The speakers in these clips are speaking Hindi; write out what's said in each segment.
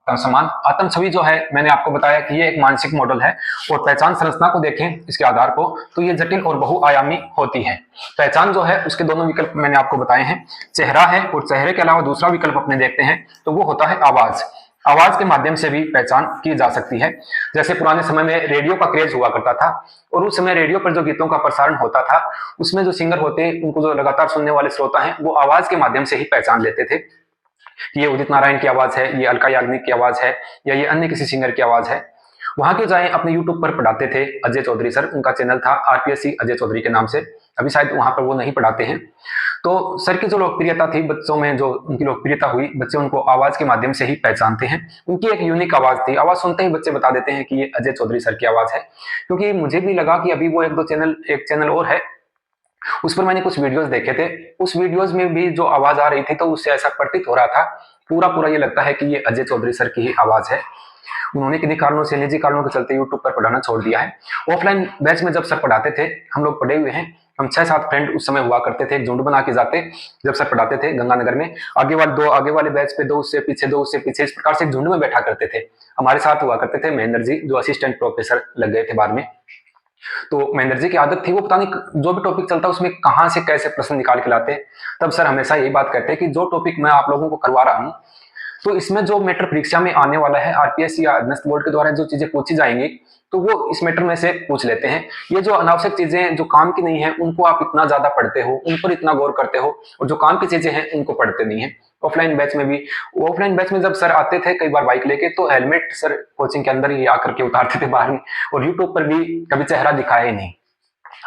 समान आत्म छवि जो है, मैंने आपको बताया कि ये एक मानसिक मॉडल है और पहचान संरचना को देखें इसके आधार को, तो ये जटिल और बहुआयामी होती है। पहचान जो है उसके दोनों विकल्प मैंने आपको बताए हैं, चेहरा है और चेहरे के अलावा दूसरा विकल्प अपने देखते हैं तो वो होता है आवाज। आवाज के माध्यम से भी पहचान की जा सकती है। जैसे पुराने समय में रेडियो का क्रेज हुआ करता था और उस समय रेडियो पर जो गीतों का प्रसारण होता था उसमें जो सिंगर होते, उनको जो लगातार सुनने वाले श्रोता हैं वो आवाज के माध्यम से ही पहचान लेते थे कि ये उदित नारायण की आवाज है, ये अलका याग्निक की आवाज है या ये अन्य किसी सिंगर की आवाज है। वहां क्यों जाए, अपने यूट्यूब पर पढ़ाते थे अजय चौधरी सर, उनका चैनल था आरपीएससी अजय चौधरी के नाम से, अभी शायद वहां पर वो नहीं पढ़ाते हैं। तो सर की जो लोकप्रियता थी बच्चों में, जो उनकी लोकप्रियता हुई, बच्चे उनको आवाज के माध्यम से ही पहचानते हैं। उनकी एक यूनिक आवाज थी, आवाज सुनते ही बच्चे बता देते हैं कि ये अजय चौधरी सर की आवाज है। क्योंकि मुझे भी लगा कि अभी वो एक चैनल और है, उस पर मैंने कुछ वीडियोस देखे थे, उस वीडियोस में भी जो आवाज आ रही थी तो उससे ऐसा प्रतीत हो रहा था, पूरा पूरा ये लगता है कि ये अजय चौधरी सर की ही आवाज है। उन्होंने किन्हीं कारणों से, निजी कारणों के चलते यूट्यूब पर पढ़ाना छोड़ दिया है। ऑफलाइन बैच में जब सर पढ़ाते थे, हम लोग पढ़े हुए हैं, हम 6-7 फ्रेंड उस समय हुआ करते थे, एक झुंड बना के जाते जब सर पढ़ाते थे गंगानगर में, आगे वाले बैच पे 2 उससे पीछे, 2 उससे पीछे, इस प्रकार से एक झुंड में बैठा करते थे। हमारे साथ हुआ करते थे महेंद्र जी, जो असिस्टेंट प्रोफेसर लग गए थे बाद में। तो महेंद्र जी की आदत थी, वो पता नहीं जो भी टॉपिक चलता उसमें कहां से कैसे प्रश्न निकाल के लाते। तब सर हमेशा यही बात कहते हैं कि जो टॉपिक मैं आप लोगों को करवा रहा हूं, तो इसमें जो मैटर परीक्षा में आने वाला है, आरपीएस या अधीनस्थ बोर्ड के द्वारा जो चीजें पूछी जाएंगी, तो वो इस मैटर में से पूछ लेते हैं। ये जो अनावश्यक चीजें जो काम की नहीं है उनको आप इतना ज्यादा पढ़ते हो, उन पर इतना गौर करते हो, और जो काम की चीजें हैं उनको पढ़ते नहीं है। ऑफलाइन बैच में भी, ऑफलाइन बैच में जब सर आते थे कई बार बाइक लेके, तो हेलमेट सर कोचिंग के अंदर ही आकर के उतारते थे बाहर में, और यूट्यूब पर भी कभी चेहरा दिखाया ही नहीं।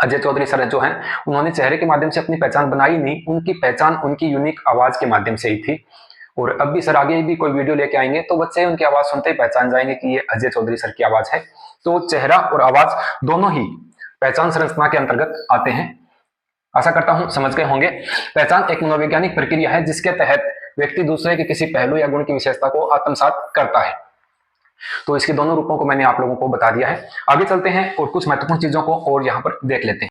अजय चौधरी सर जो हैं, उन्होंने चेहरे के माध्यम से अपनी पहचान बनाई नहीं, उनकी पहचान उनकी यूनिक आवाज के माध्यम से ही थी। और अब भी सर आगे भी कोई वीडियो लेके आएंगे तो बच्चे उनकी आवाज सुनते ही पहचान जाएंगे कि ये अजय चौधरी सर की आवाज है। तो चेहरा और आवाज दोनों ही पहचान संरचना के अंतर्गत आते हैं। आशा करता हूं समझ गए होंगे। पहचान एक मनोवैज्ञानिक प्रक्रिया है जिसके तहत व्यक्ति दूसरे के किसी पहलू या गुण की विशेषता को आत्मसात करता है। तो इसके दोनों रूपों को मैंने आप लोगों को बता दिया है। आगे चलते हैं और कुछ महत्वपूर्ण चीजों को और यहाँ पर देख लेते हैं।